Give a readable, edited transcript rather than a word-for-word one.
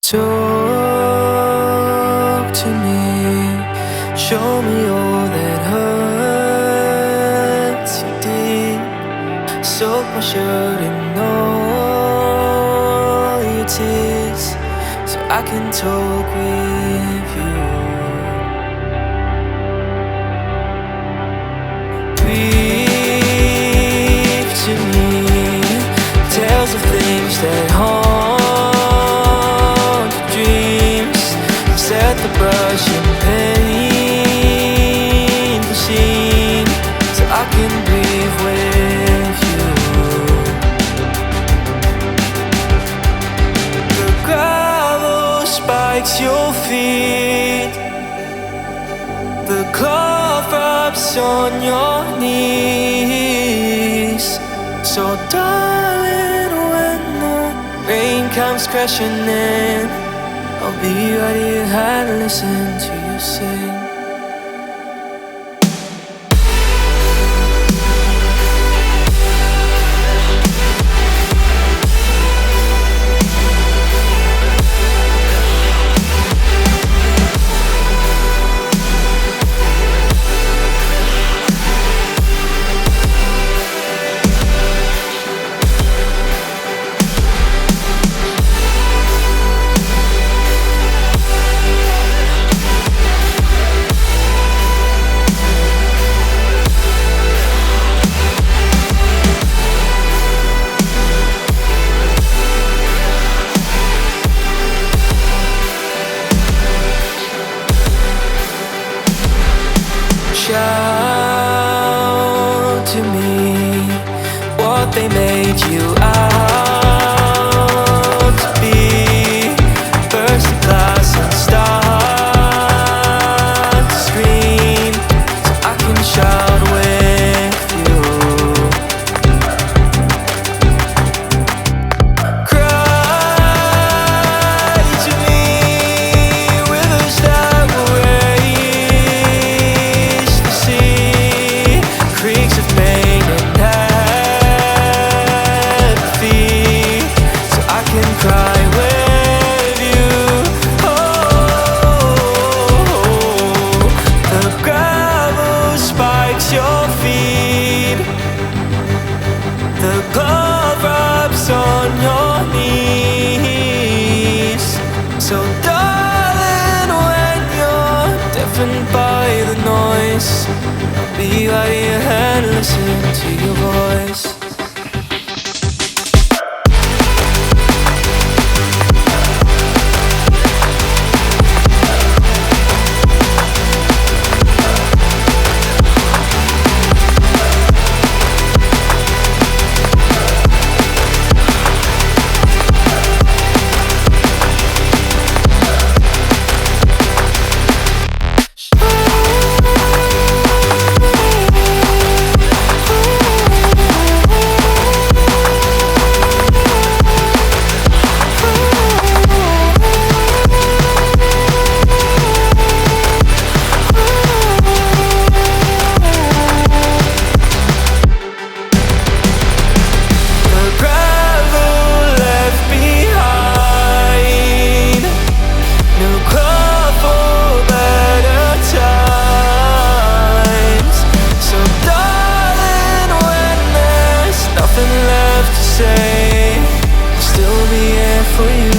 Talk to me, show me all that hurts you deep. Soak my shirt in all your tears, so I can talk with you. Breathe to me, tales of things that haunt your dreams. Set the brush and paint the scene, so I can breathe with you. The gravel spikes your feet, the cloth rubs on your knees. So darling, when the rain comes crashing in, I'll be right here and listen to you sing. Shout to me what they made you out to be. Burst the glass and start to scream, so I can shout with you. Cry to me rivers that will raise the sea, creeks of pain and apathy, so I can cry with you. Oh, the gravel spikes your feet, the glove rubs on your knees. So darling, when you're deafened by the noise, I'll be right here and listen to your voice. Say, I'll still be here for you.